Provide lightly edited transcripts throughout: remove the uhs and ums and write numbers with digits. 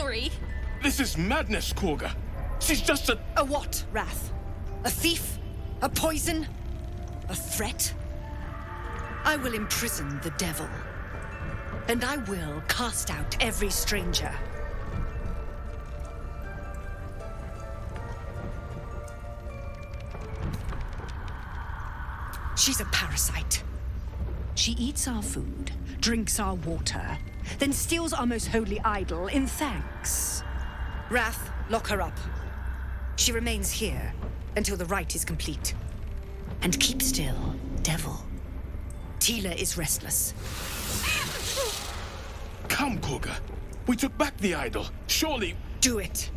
sorry. This is madness, Korga. She's just a... A what, Wrath? A thief? A poison? A threat? I will imprison the devil. And I will cast out every stranger. She's a parasite. She eats our food, drinks our water, then steals our most holy idol in thanks. Wrath, lock her up. She remains here until the rite is complete. And keep still, devil. Tila is restless. Come, Korga. We took back the idol. Surely... Do it.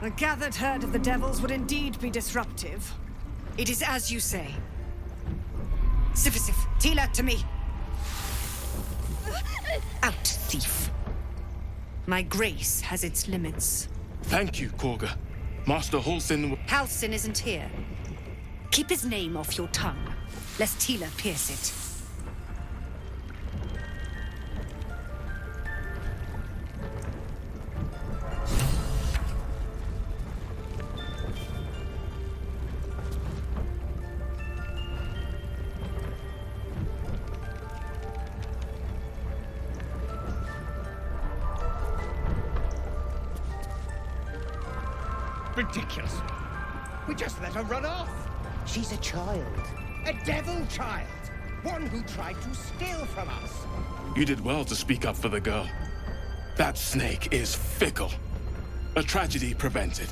A gathered herd of the devils would indeed be disruptive. It is as you say. Sifisif, Tila, to me! Out, thief. My grace has its limits. Thank you, Korga. Master Halsin... Halsin isn't here. Keep his name off your tongue, lest Tila pierce it. Ridiculous. We just let her run off. She's a child. A devil child. One who tried to steal from us. You did well to speak up for the girl. That snake is fickle. A tragedy prevented.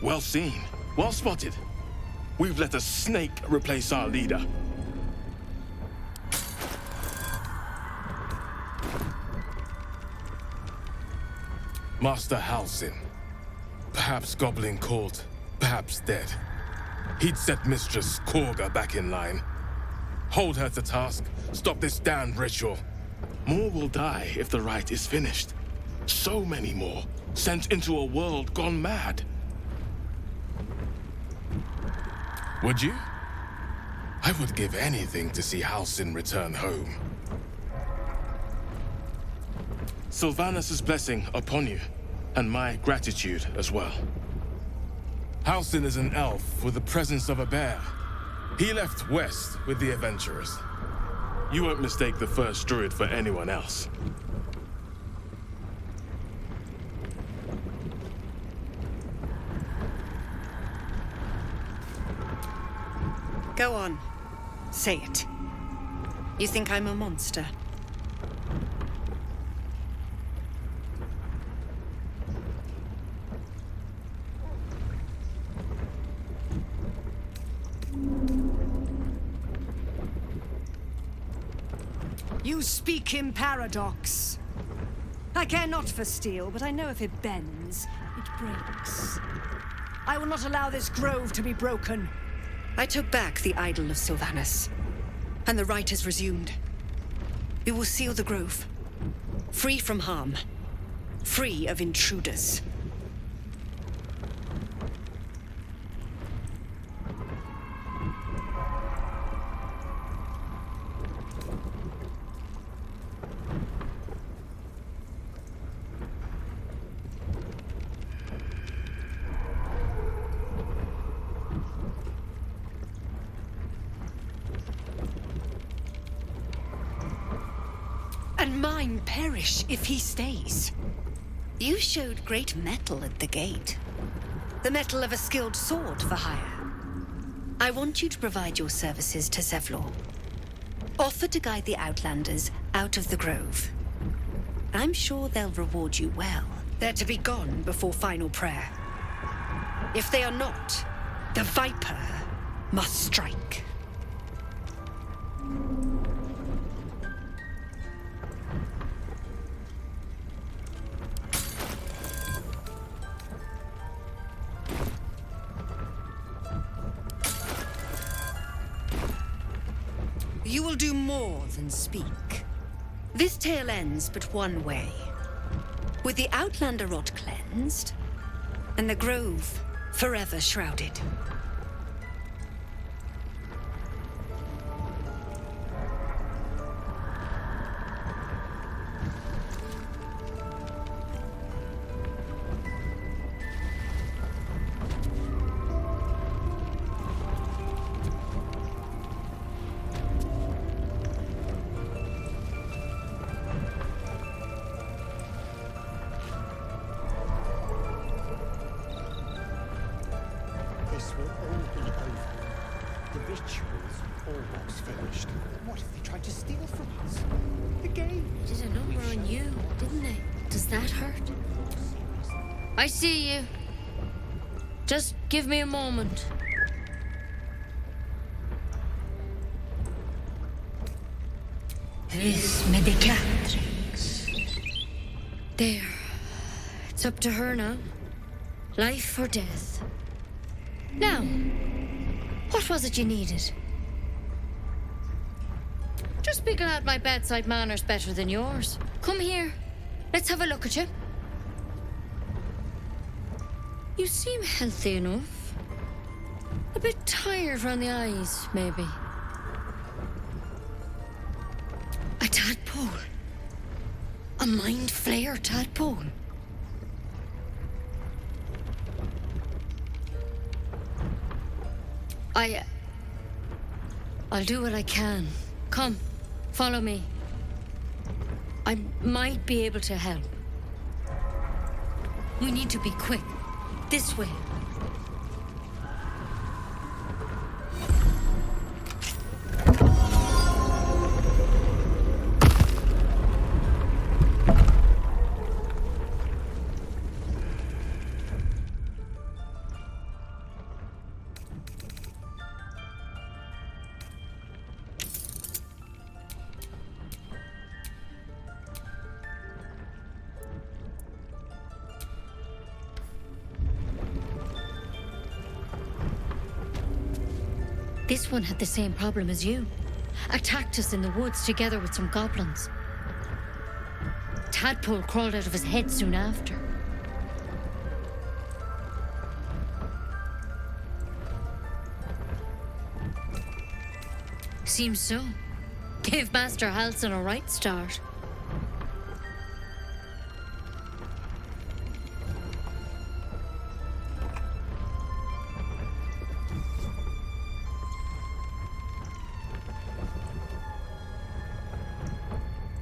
Well seen. Well spotted. We've let a snake replace our leader. Master Halsin. Perhaps Goblin caught, perhaps dead. He'd set Mistress Korga back in line. Hold her to task, stop this damned ritual. More will die if the rite is finished. So many more, sent into a world gone mad. Would you? I would give anything to see Halsin return home. Sylvanus' blessing upon you, and my gratitude as well. Halsin is an elf with the presence of a bear. He left west with the adventurers. You won't mistake the first druid for anyone else. Go on. Say it. You think I'm a monster? You speak in paradox. I care not for steel, but I know if it bends, it breaks. I will not allow this grove to be broken. I took back the idol of Sylvanus, and the rite has resumed. We will seal the grove, free from harm, free of intruders. And mine perish if he stays. You showed great mettle at the gate. The mettle of a skilled sword for hire. I want you to provide your services to Zevlor. Offer to guide the Outlanders out of the grove. I'm sure they'll reward you well. They're to be gone before final prayer. If they are not, the Viper must strike. You will do more than speak. This tale ends but one way. With the Outlander rot cleansed, and the Grove forever shrouded. This will all be over. The ritual's almost finished. What if they tried to steal from us? The game. Did a number on you, didn't they? Does that hurt? I see you. Just give me a moment. Vis Medicatrix. There. It's up to her now. Life or death. Now, what was it you needed? Just be glad my bedside manner's better than yours. Come here. Let's have a look at you. You seem healthy enough. A bit tired round the eyes, maybe. A tadpole. A mind flayer tadpole. I'll do what I can. Come, follow me. I might be able to help. We need to be quick. This way. This one had the same problem as you. Attacked us in the woods together with some goblins. Tadpole crawled out of his head soon after. Seems so. Gave Master Halsin a right start.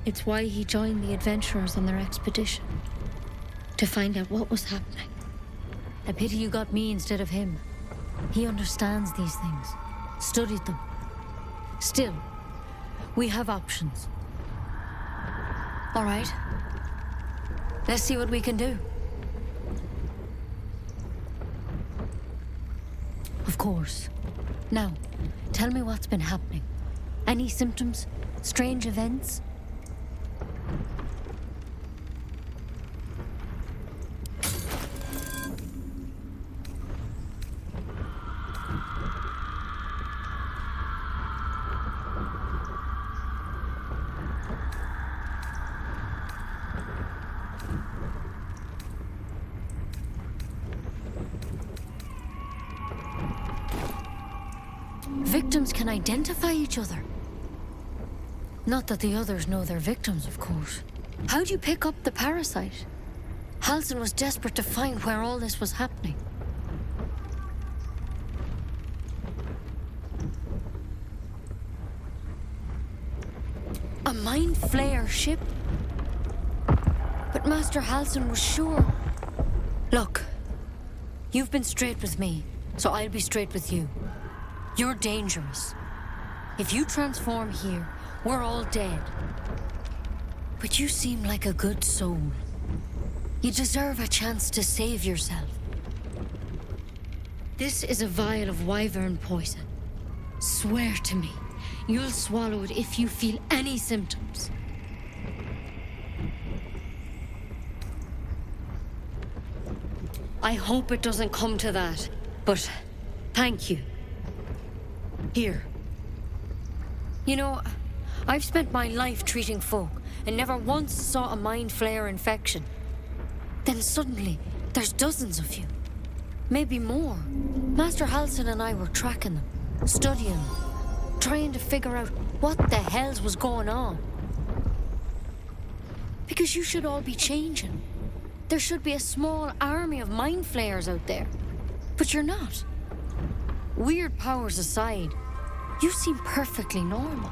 It's why he joined the adventurers on their expedition. To find out what was happening. A pity you got me instead of him. He understands these things. Studied them. Still, we have options. All right. Let's see what we can do. Of course. Now, tell me what's been happening. Any symptoms? Strange events? Victims can identify each other. Not that the others know they're victims, of course. How'd you pick up the parasite? Halsin was desperate to find where all this was happening. A mind flayer ship? But Master Halsin was sure. Look, you've been straight with me, so I'll be straight with you. You're dangerous. If you transform here, we're all dead. But you seem like a good soul. You deserve a chance to save yourself. This is a vial of wyvern poison. Swear to me, you'll swallow it if you feel any symptoms. I hope it doesn't come to that, but thank you. Here. You know, I've spent my life treating folk and never once saw a mind flayer infection. Then suddenly, there's dozens of you. Maybe more. Master Halsin and I were tracking them, studying them, trying to figure out what the hells was going on. Because you should all be changing. There should be a small army of mind flayers out there. But you're not. Weird powers aside, you seem perfectly normal.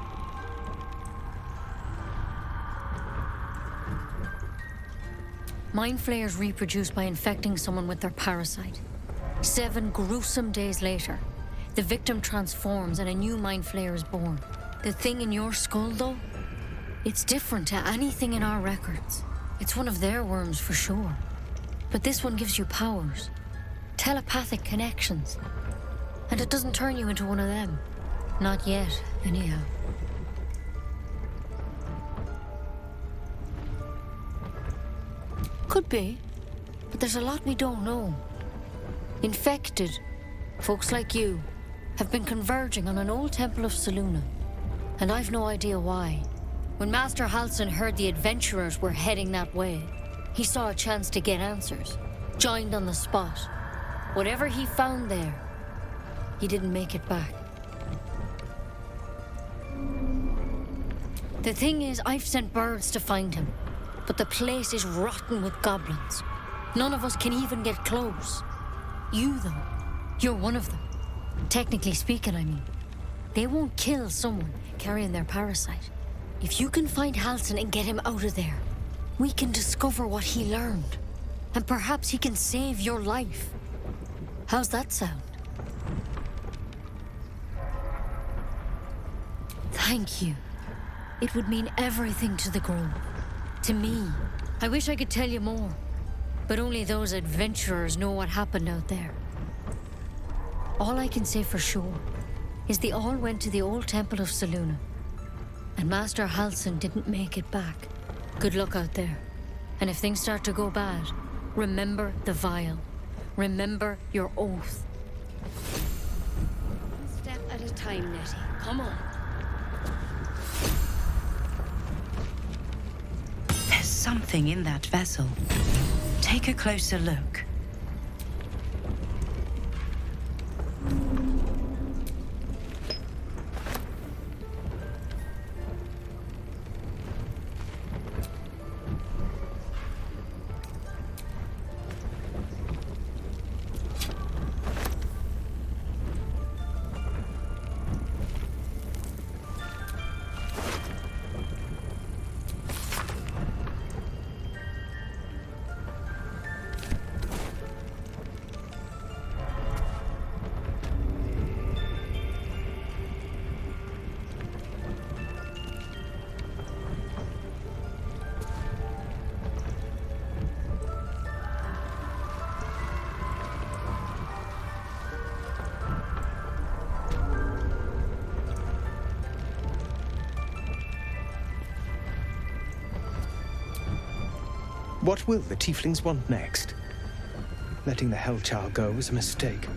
Mind flayers reproduce by infecting someone with their parasite. 7 gruesome days later, the victim transforms and a new mind flayer is born. The thing in your skull, though, it's different to anything in our records. It's one of their worms for sure. But this one gives you powers, telepathic connections. And it doesn't turn you into one of them. Not yet, anyhow. Could be, but there's a lot we don't know. Infected, folks like you, have been converging on an old temple of Selûne, and I've no idea why. When Master Halsin heard the adventurers were heading that way, he saw a chance to get answers, joined on the spot. Whatever he found there, he didn't make it back. The thing is, I've sent birds to find him, but the place is rotten with goblins. None of us can even get close. You, though, you're one of them. Technically speaking, I mean. They won't kill someone carrying their parasite. If you can find Halsin and get him out of there, we can discover what he learned. And perhaps he can save your life. How's that sound? Thank you. It would mean everything to the Grove. To me. I wish I could tell you more. But only those adventurers know what happened out there. All I can say for sure is they all went to the old temple of Selûne. And Master Halsin didn't make it back. Good luck out there. And if things start to go bad, remember the vial. Remember your oath. One step at a time, Nettie. Come on. There's something in that vessel. Take a closer look. What will the tieflings want next? Letting the Hellchild go was a mistake.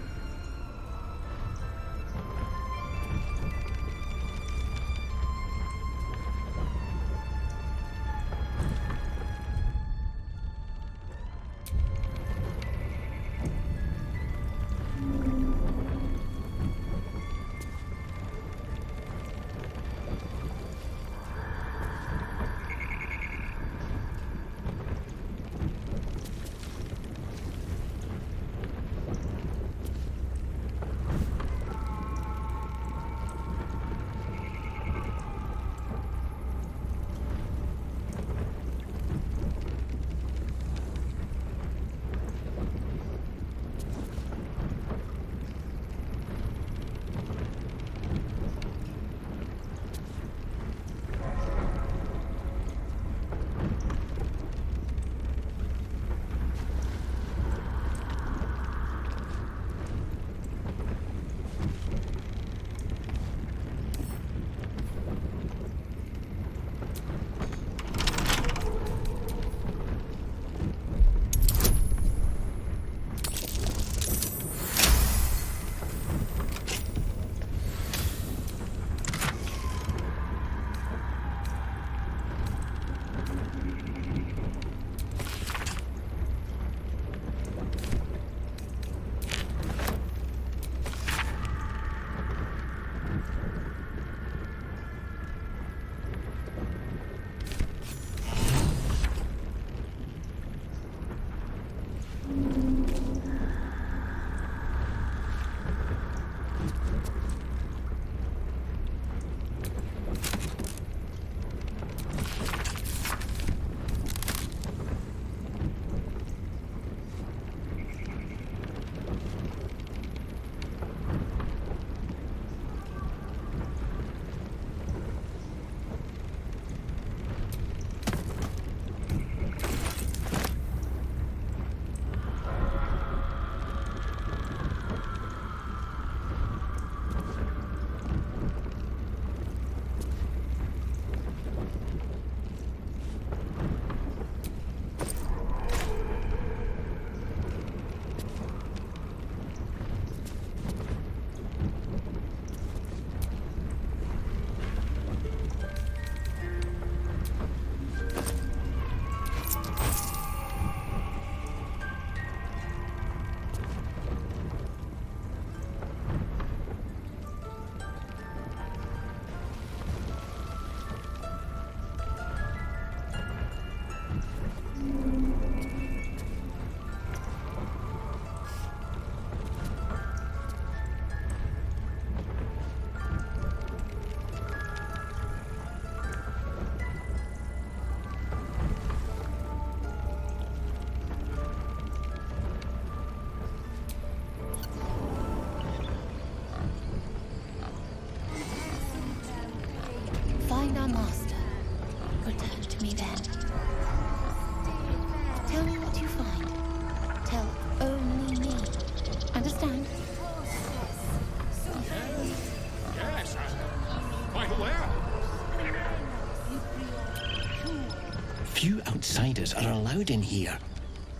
outsiders are allowed in here.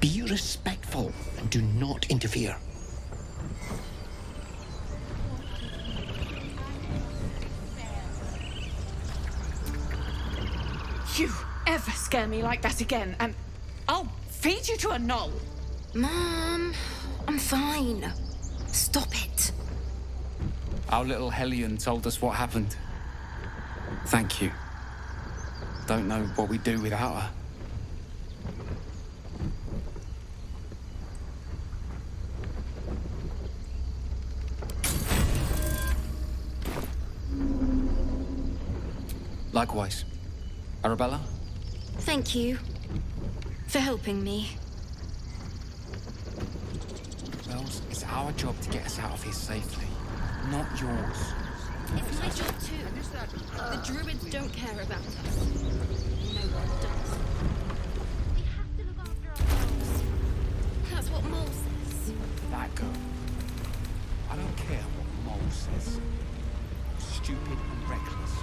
Be respectful and do not interfere. You ever scare me like that again, and I'll feed you to a knoll. Mom, I'm fine. Stop it. Our little Hellion told us what happened. Thank you. Don't know what we'd do without her. Likewise. Arabella? Thank you for helping me. Wells, it's our job to get us out of here safely, not yours. It's my job too. The druids don't care about us. No one does. We have to look after ourselves. That's what Mole says. That girl. I don't care what Mole says. Stupid and reckless.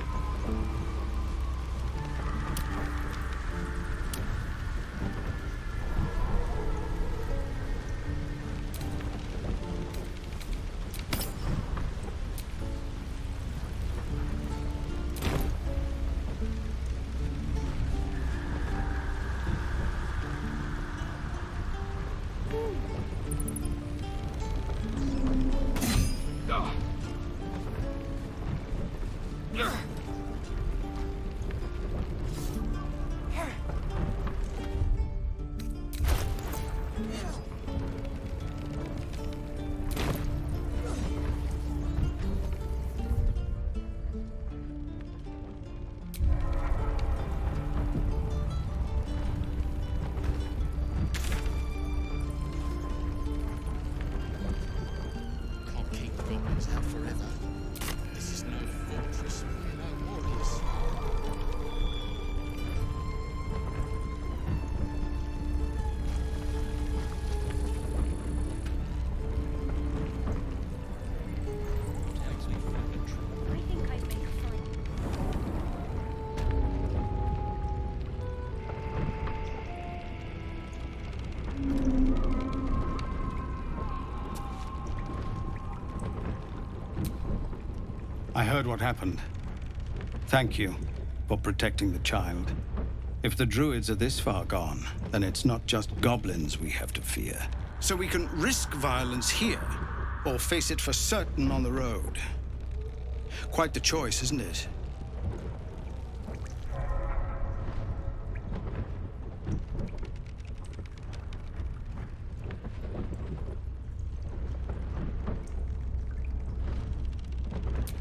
Out forever. This is no fortress. We're no warriors. I think I'd make fun. I heard what happened. Thank you for protecting the child. If the druids are this far gone, then it's not just goblins we have to fear. So we can risk violence here, or face it for certain on the road. Quite the choice, isn't it?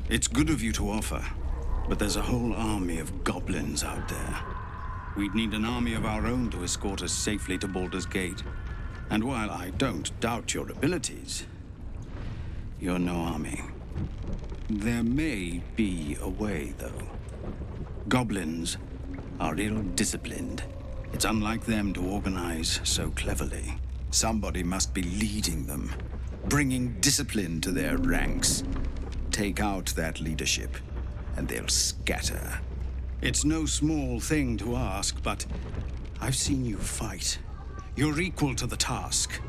It's good of you to offer, but there's a whole army of goblins out there. We'd need an army of our own to escort us safely to Baldur's Gate. And while I don't doubt your abilities, you're no army. There may be a way, though. Goblins are ill-disciplined. It's unlike them to organize so cleverly. Somebody must be leading them, bringing discipline to their ranks. Take out that leadership, and they'll scatter. It's no small thing to ask, but I've seen you fight. You're equal to the task.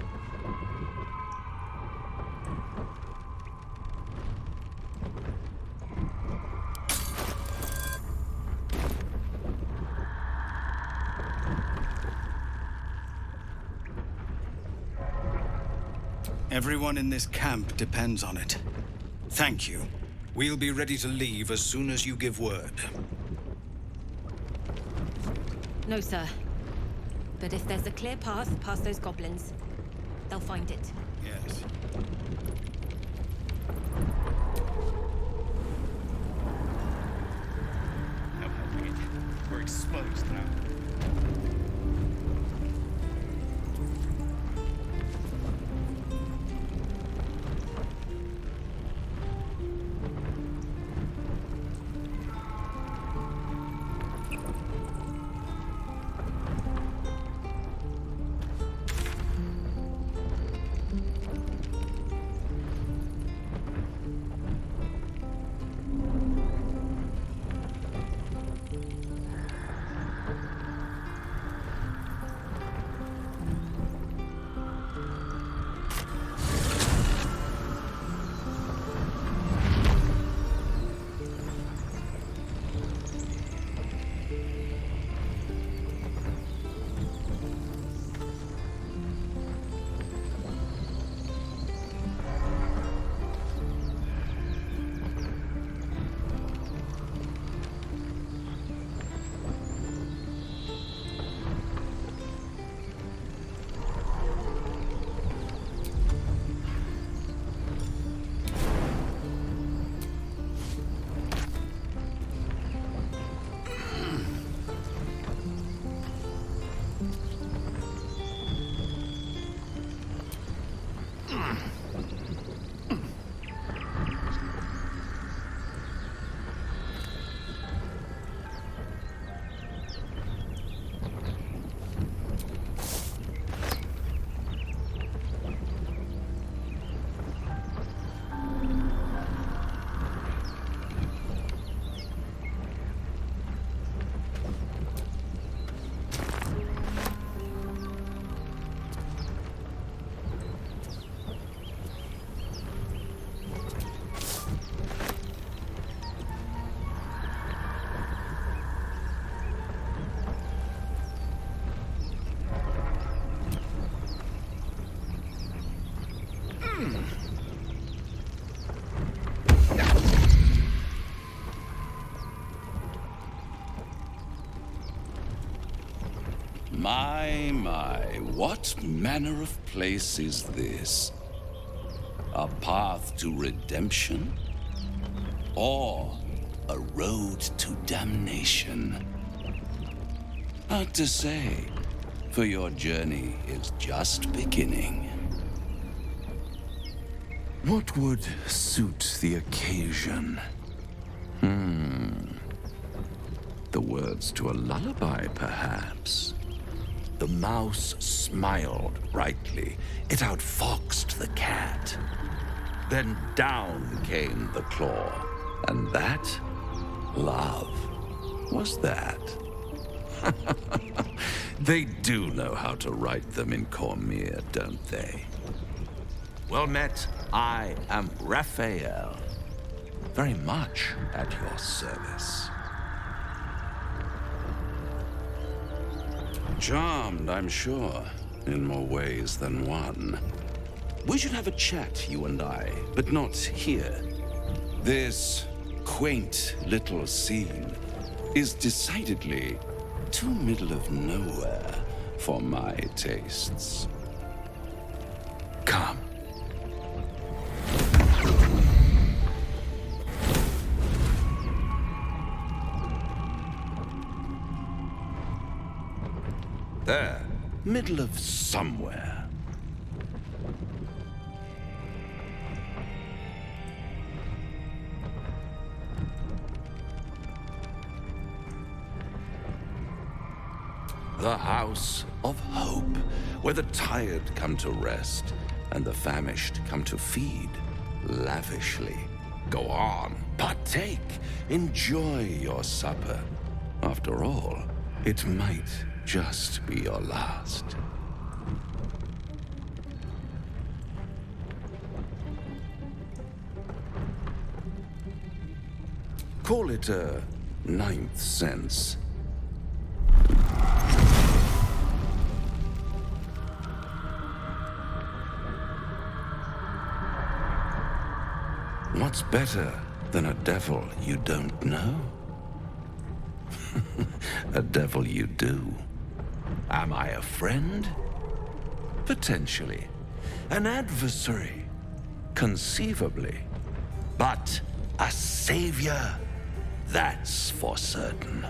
Everyone in this camp depends on it. Thank you. We'll be ready to leave as soon as you give word. No, sir. But if there's a clear path past those goblins, they'll find it. Yes. No helping it. We're exposed now. My, what manner of place is this? A path to redemption? Or a road to damnation? Hard to say, for your journey is just beginning. What would suit the occasion? The words to a lullaby, perhaps. The mouse smiled brightly. It outfoxed the cat. Then down came the claw. And that, love, was that. They do know how to write them in Cormyr, don't they? Well met, I am Raphael. Very much at your service. Charmed, I'm sure, in more ways than one. We should have a chat, you and I, but not here. This quaint little scene is decidedly too middle of nowhere for my tastes. Come. There, middle of somewhere. The House of Hope, where the tired come to rest and the famished come to feed lavishly. Go on, partake, enjoy your supper. After all, it might just be your last. Call it a ninth sense. What's better than a devil you don't know? A devil you do. Am I a friend? Potentially. An adversary? Conceivably. But a savior? That's for certain.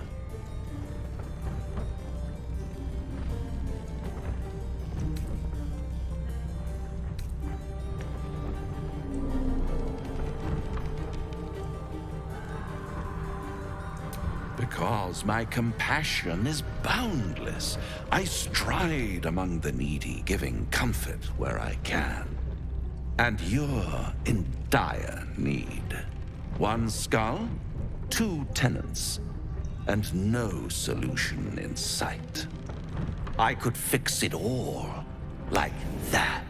Because my compassion is boundless. I stride among the needy, giving comfort where I can. And you're in dire need. One skull, 2 tenants, and no solution in sight. I could fix it all, like that.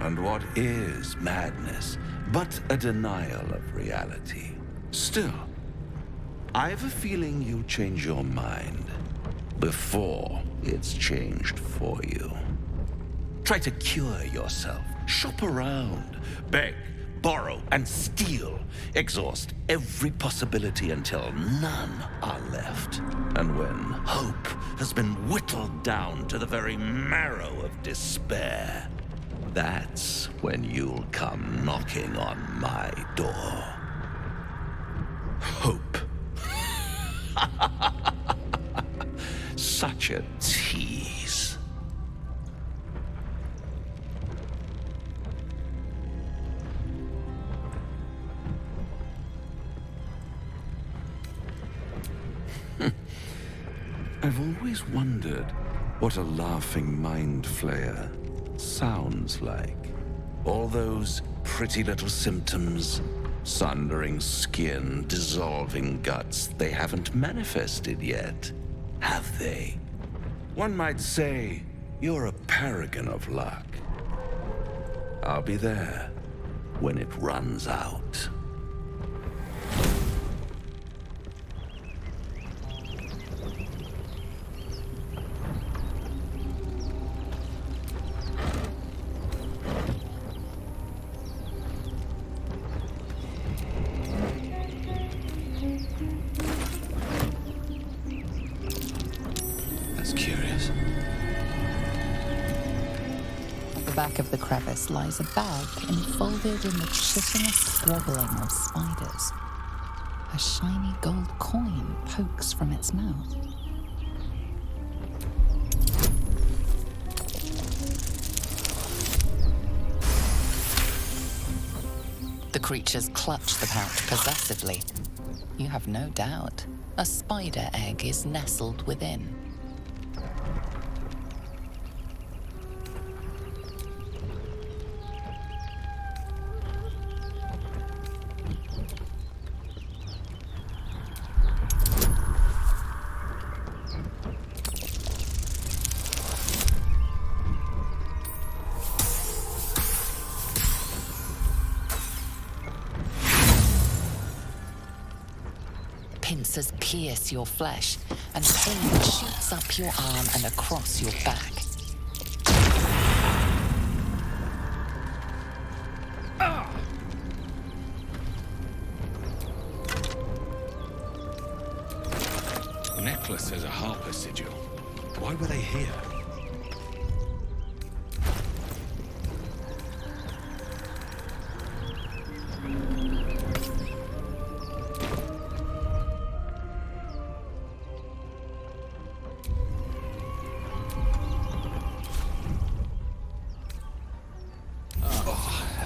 And what is madness but a denial of reality? Still, I've a feeling you'll change your mind before it's changed for you. Try to cure yourself. Shop around. Beg, borrow, and steal. Exhaust every possibility until none are left. And when hope has been whittled down to the very marrow of despair, that's when you'll come knocking on my door. Hope. Such a tease. I've always wondered what a laughing mind flayer sounds like. All those pretty little symptoms, sundering skin, dissolving guts, they haven't manifested yet, have they? One might say you're a paragon of luck. I'll be there, when it runs out. That's curious. At the back of the crevice lies a bag enfolded in the chitinous squabbling of spiders. A shiny gold coin pokes from its mouth. The creatures clutch the pouch possessively. You have no doubt. A spider egg is nestled within. Pincers pierce your flesh, and pain shoots up your arm and across your back. The necklace has a Harper sigil. Why were they here?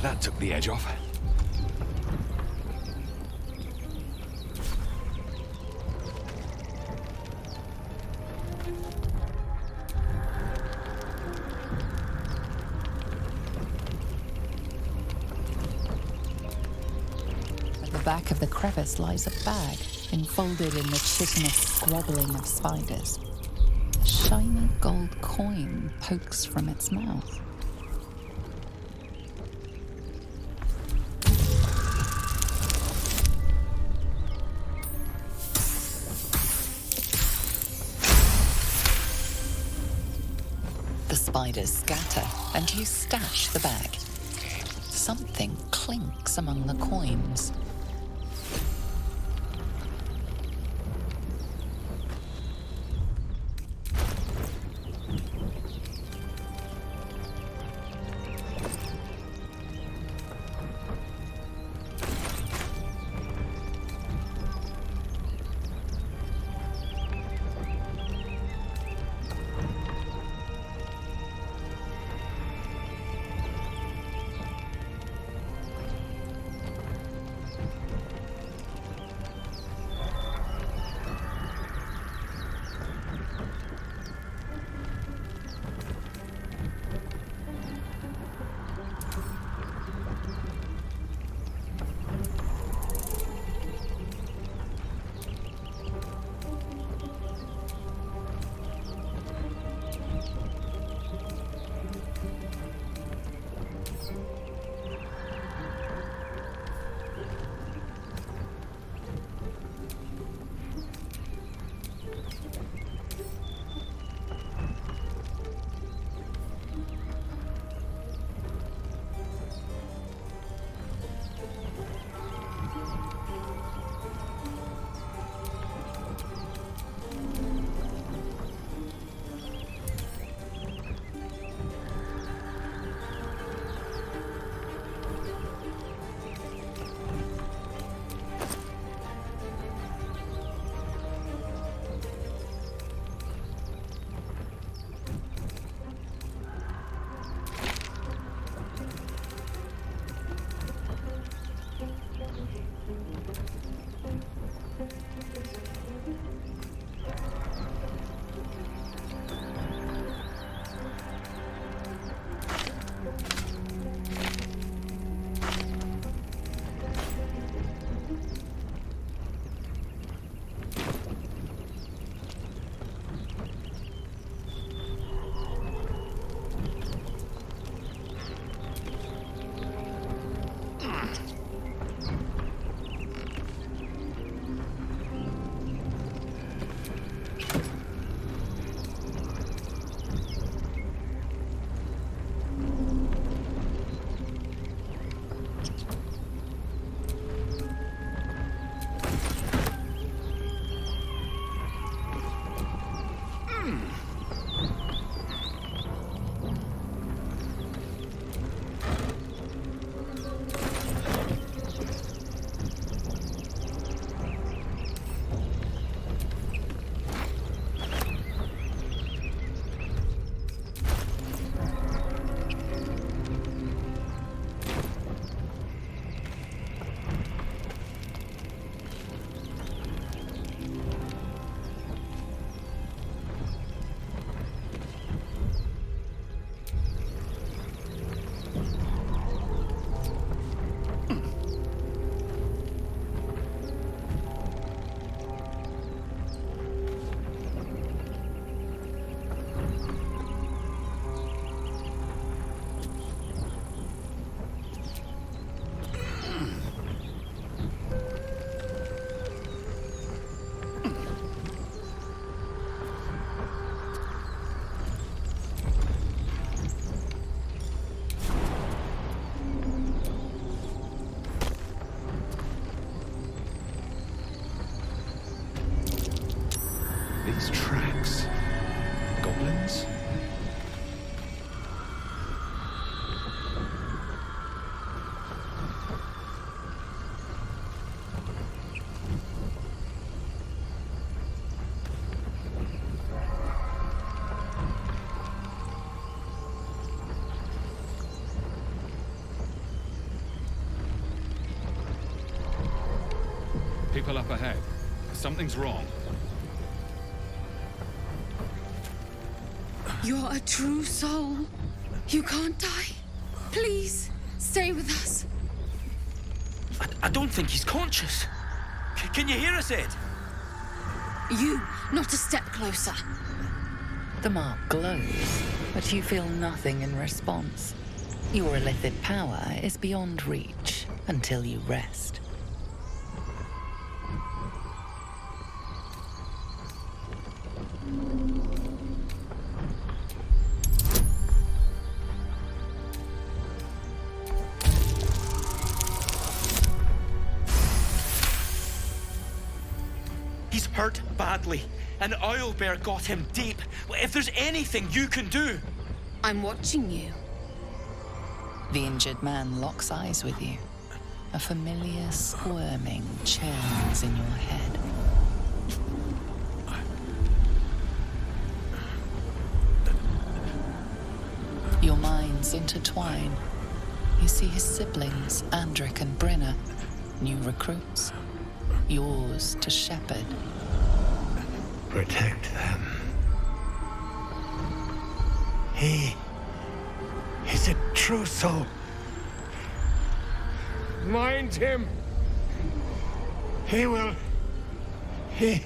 That took the edge off. At the back of the crevice lies a bag enfolded in the chitinous squabbling of spiders. A shiny gold coin pokes from its mouth. The spiders scatter, and you stash the bag. Something clinks among the coins. this? Goblins? People up ahead. Something's wrong. You're a true soul. You can't die. Please, stay with us. I don't think he's conscious. Can you hear us, Ed? You, not a step closer. The mark glows, but you feel nothing in response. Your illithid power is beyond reach until you rest. He's hurt badly, and Owlbear got him deep. If there's anything you can do... I'm watching you. The injured man locks eyes with you. A familiar squirming churns in your head. Your minds intertwine. You see his siblings, Andric and Brenna, new recruits. Yours to shepherd. Protect them. He is a true soul. Mind him. He will. He.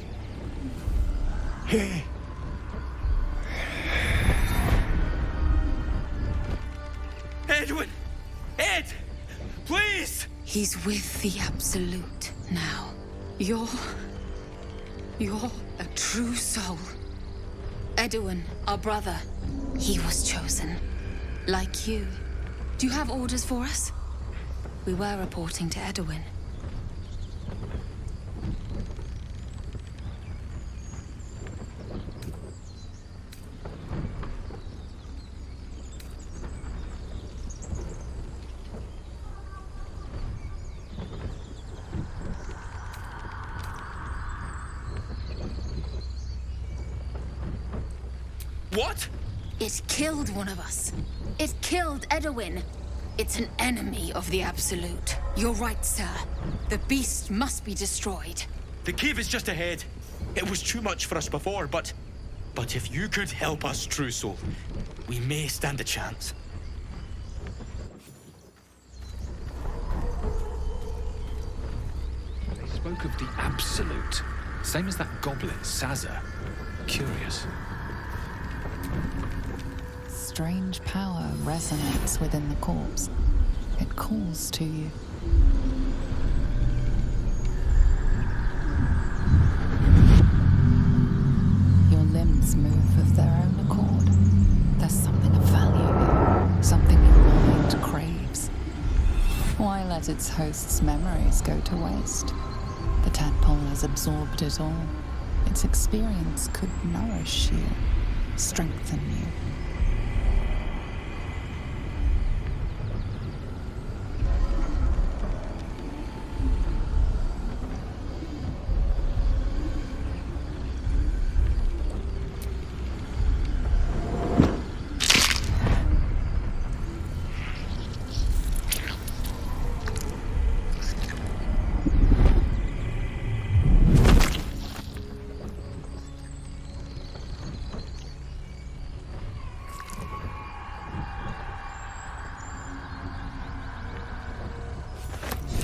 Edwin! Ed! Please! He's with the Absolute now. You're a true soul. Edwin, our brother, he was chosen. Like you. Do you have orders for us? We were reporting to Edwin. What? It killed one of us. It killed Edwin. It's an enemy of the Absolute. You're right, sir. The beast must be destroyed. The cave is just ahead. It was too much for us before, but if you could help us, True Soul, we may stand a chance. They spoke of the Absolute. Same as that goblin, Sazza. Curious. Strange power resonates within the corpse. It calls to you. Your limbs move of their own accord. There's something of value, something your mind craves. Why let its host's memories go to waste? The tadpole has absorbed it all. Its experience could nourish you, strengthen you.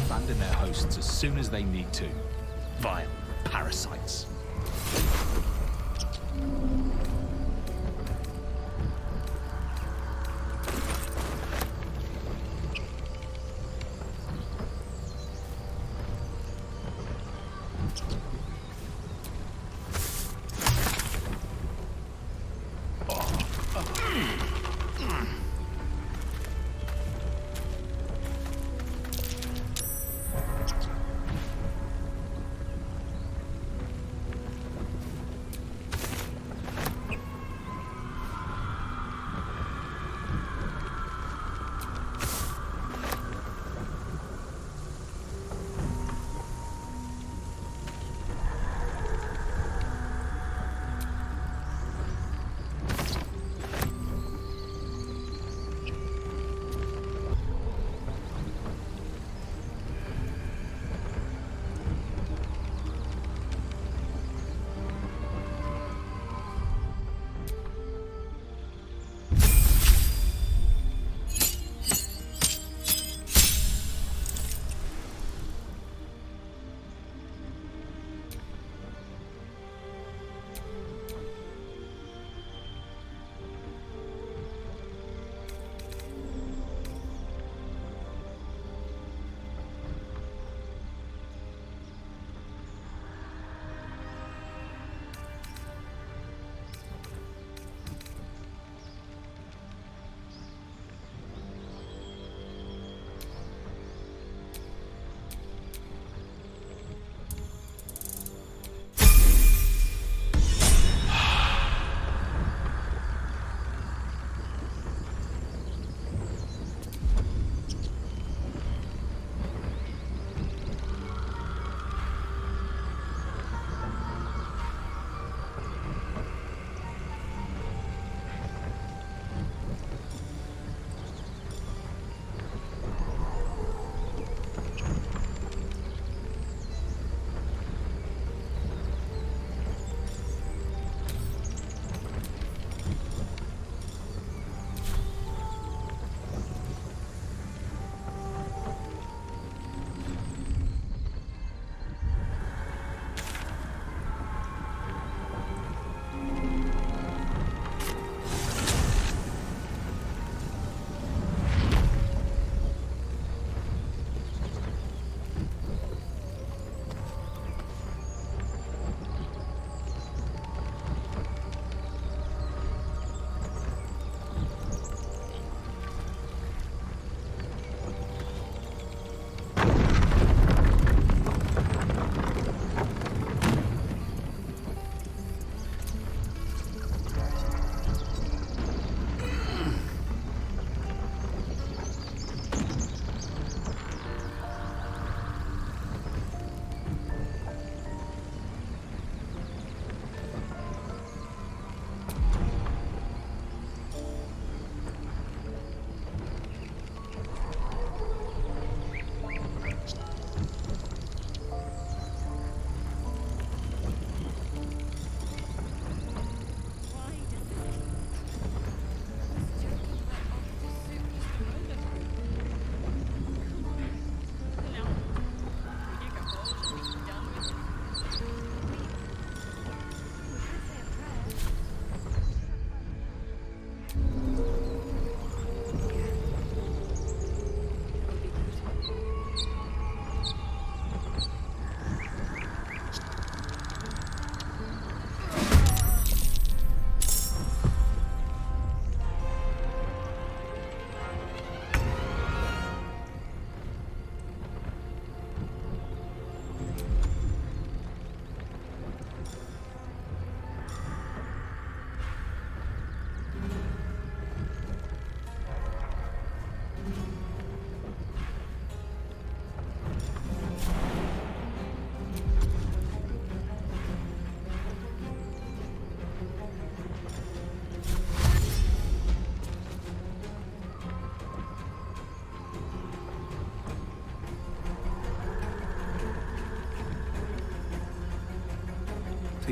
Abandon their hosts as soon as they need to. Vile parasites.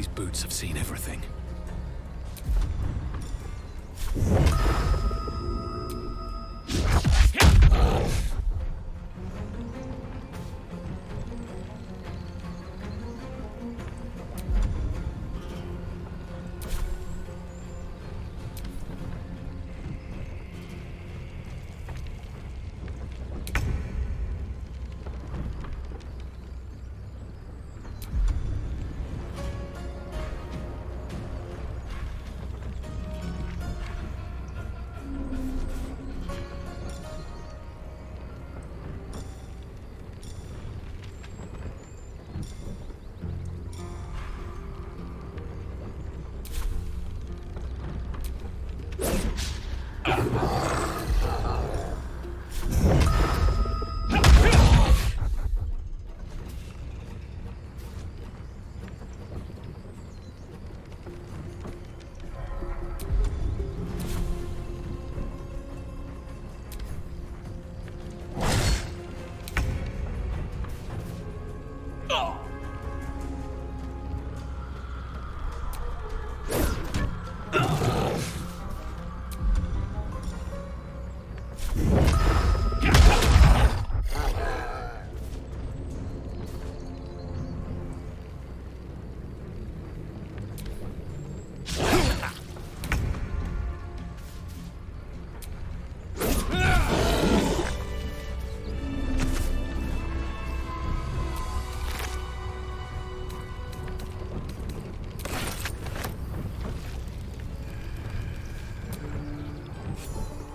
These boots have seen everything.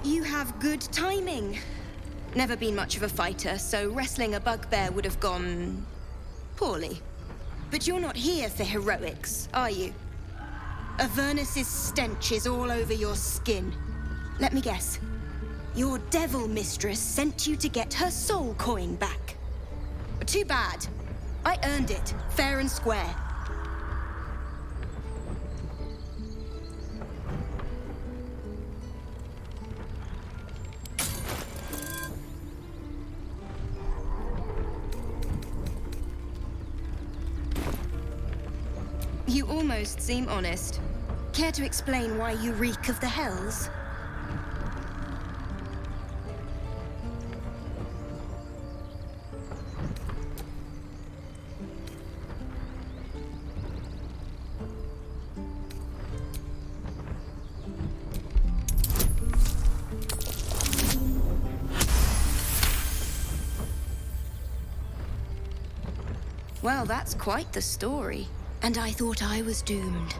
You have good timing. Never been much of a fighter, so wrestling a bugbear would have gone poorly. But you're not here for heroics, are you? Avernus's stench is all over your skin. Let me guess. Your devil mistress sent you to get her soul coin back. Too bad. I earned it, fair and square. You almost seem honest. Care to explain why you reek of the Hells? Well, that's quite the story. And I thought I was doomed.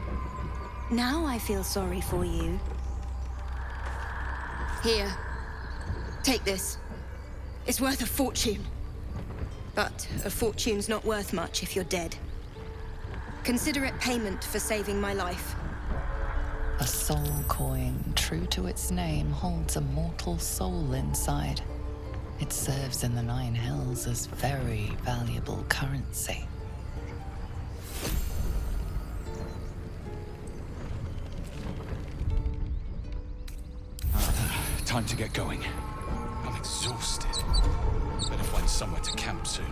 Now I feel sorry for you. Here. Take this. It's worth a fortune. But a fortune's not worth much if you're dead. Consider it payment for saving my life. A soul coin, true to its name, holds a mortal soul inside. It serves in the Nine Hells as very valuable currency. Time to get going. I'm exhausted. Better find somewhere to camp soon.